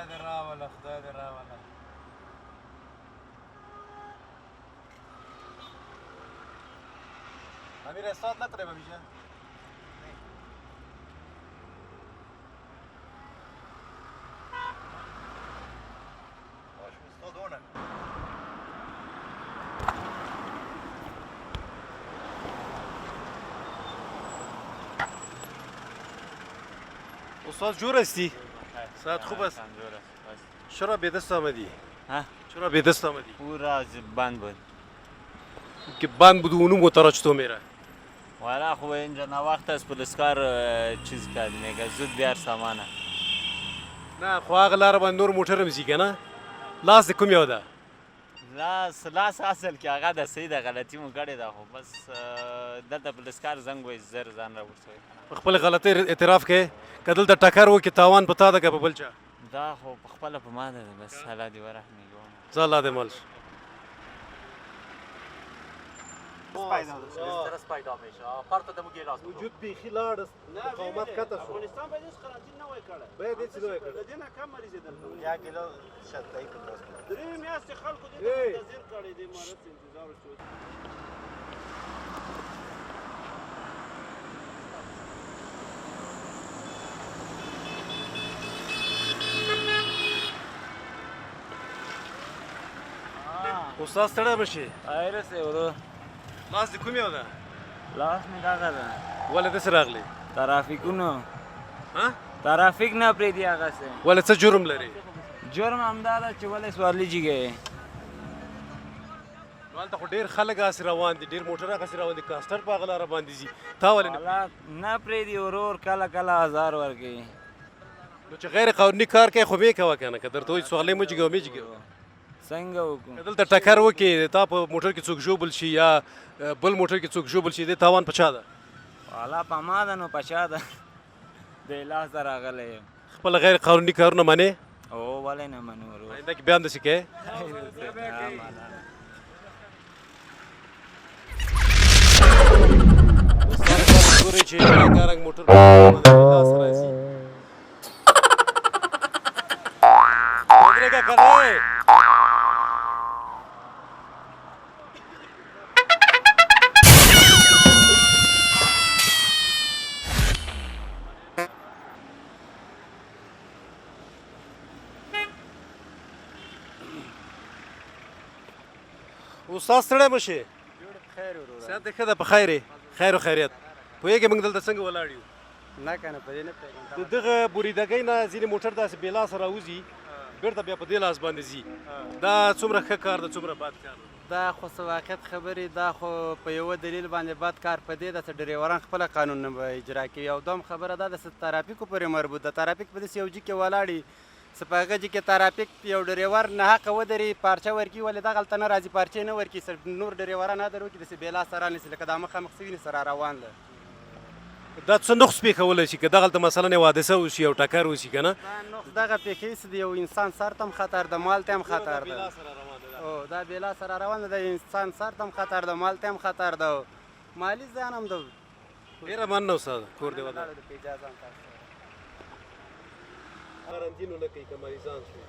دې راوله خدای دې راوله امیر استاد نکره بمیشه استاد جور هستی؟ ساعت خوب است؟ چرا به دست آمدی؟ چرا به دست آمدی؟ او راز بند بود که بند بود و اونو موتورا چطور میره؟ والا خب اینجا نوقت است پولسکار چیز کرد میگه زود بیار سامانه نه خو هغه لاره باندې نور موټر هم ځي که نه؟ لاس دې کوم یو ده؟ لاس اصل کې هغه د صحیح د غلطي مو کړې ده خو بس دلته پولسکار زنګ وایي زر ځان راورسوي په خپل غلطۍ اعتراف کې که دلته ټکر وکړي تاوان په تا ده که په بل چا دا خو په خپله په ما ده بس الله دې ورحمي ځه الله دې مال استرس پیدا میشه پرت دمو گیلاس وجود بیخي لاړ مقاومت کته شو افغانستان باید هیڅ قرنطین نه وای کړی باید هیڅ نه وای کړی د دې نه کم مریض درلود یا کیلو شتای په لاس درې میاشتې خلکو دې ته منتظر کړی د امارت انتظار وشو استاد ستړی به شي رسې ورو لاس دې کوم یو ده لاس مې دغه ده ولې داسې راغلی ترافیکونو ها ترافیک نه پرېږدي هغسې ولې څه جرم لري جرم همدا ده چې ولې سوارلیجي گئے نو هلته خو ډېر خلک هسې روان دي ډېر موټر هغسې روان دي کاسټر په هغه لاره باندې ځي تا ولې نه نه پرېږدي ورور کله کله هزار ورکوي نو چې غیر قانوني کار کوي خو مې کوه که نه که درته وایي سوغلۍ مه جګوه مې جګوه څنګه وکړو که دلته ټکر وکړي تا په موټر کې څوک ژوبل شي یا بل موټر کې څوک ژوبل شي دې تاوان په چا ده والا په ما ده نو په چا ده د لاس ته راغلی یم خپله غیر قانوني کارونه منې او ولې نه منو ورور آینده کې بیا هم داسې کوې ګورې چې رنګارنګ موټر لاس راځي ودرېږه که نه استاد ستړی مه شې صحت دې ښه ده په خیر یې خیر و خیریت پوهېږې موږ دلته څنګه ولاړ یو نه که نه په دې نه پوهېږم د دغه بریدګۍ نه ځینې موټر داسې بې لاسه راوځي بېرته بیا په دې لاس باندې ځي دا څومره ښه کار ده څومره بد کار ده دا خو څه واقعیت خبرې دا خو په یوه دلیل باندې بد کار په دې ده چې ډریوران خپله قانون نه اجرا کوي او دوم خبره دا ده چې ترافیکو پورې مربوط ده ترافیک په داسې یو جي کې ولاړي چې په هغه جي کې ترافیک یو ډریور ناحقه ودرې پارچه ورکړي ولې دغلته نه راځي پارچې نه ورکړي نور ډریوران هدر وکړي داسې بې لاسه رانیسي لکه دا مخامخ څه وینې سره روان ده دا څه نقص پېښولی شي که دغلته مثلا یو حادثه وشي یو ټکر وشي که نه دا نقص دغه پېښې چې د یو انسان سر ته هم خطر ده مال ته هم خطر ده او دا بې لاسه را روان ده د انسان سر ته هم خطر ده مال ته هم خطر ده مالي زیان هم ده ډېره مننه استاده کور دې ودان په اجازه هم تاسو قرنطین ونه کوي که مریضان شوي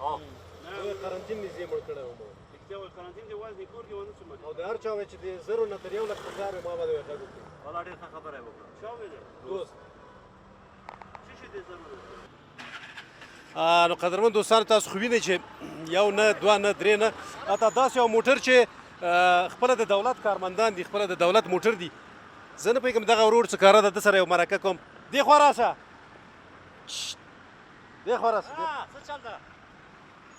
قرنطین نږدې مړ کړی وم قرنطین دی وازنې کور کې ونه شوم او د هر چا وایي چې د زرو نه تر 1 لک په کار ما باندې غږ وکړي والا ډېر ښه خبره یې وکړه چا ویلې دوست څه شي دی زرو نو قدرمن دوستانو تاسو خو وینئ چې یو نه دوه نه درې نه حتی داسې یو موټر چې خپله د دولت کارمندان دي خپله د دولت موټر دي زه نه پوهېږم دغه ورور څه کاره ده ده سره یو مرکه کوم دې خوا راشه دې خوا راشه څه چل ده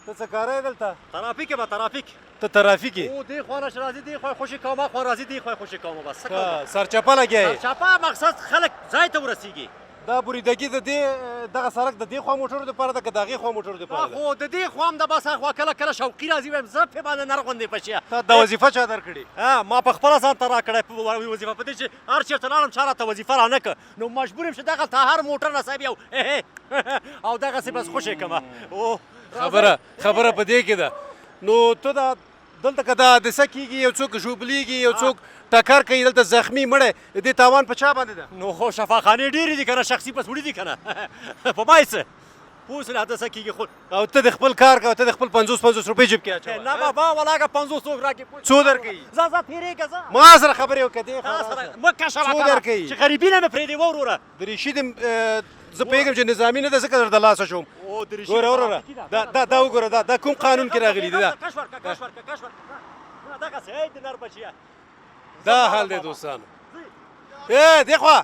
ته څه کاره یې دلته ترافیک به ترافیک ته ترافیک یې او دې خوا راش راځي دې خوا خوشي کوم خوا راځي دې خوا خوشي کوم بس څه کوم سرچپه لګیا یې چاپا مقصد خلک ځای ته ورسیږي دا بریدګي د دې دغه سړک د دې خوا موټرو دپاره ده که د هغې خوا موټرو دپاره ده خو د دې خوا هم د بس خوا کله کله شوقي راځي وایم زه پې باندې نرغوندې پشیه تا دا وظیفه چا درکړې ما په خپله ځان ته راکړی وظیفه په دې چې هر چېرته لاړم چا راته وظیفه رانه کړه نو مجبور یم چې دغلته هر موټر نصیب یو او دغسې بس خوشې کړمه خبره په دې کې ده نو ته دا دلته که دا حادثه کېږي یو څوک ژوبلیږي یو څوک ټکر کوي دلته زخمي مړی دې تاوان په چا باندې ده نو خو شفاخانې ډېرې دي که نه شخصي بس وړي دي که نه په ما یې څه اوس لا داسه کېږي خو او ته د خپل کار کوه ته د خپل 50 روپۍ جیب کې اچوه نه بابا ولاګه 50 څوک راکې څو درکوي ځه تېرېږه ځه ما سره خبرې وکړه دې تا خبره سره مه کشه څو راته درکوي چې غریبي نه مې پرېږدې وروره دریشي دې زه پوهېږم چې نظامي نه ده ځکه درته لاسه شوم او دریشي ګوره وروره دا وګوره دا کوم قانون کې راغلي دي دا کش ورکه دغسې ای د نر بچیه دا حال دی دوستانو ای دی خوا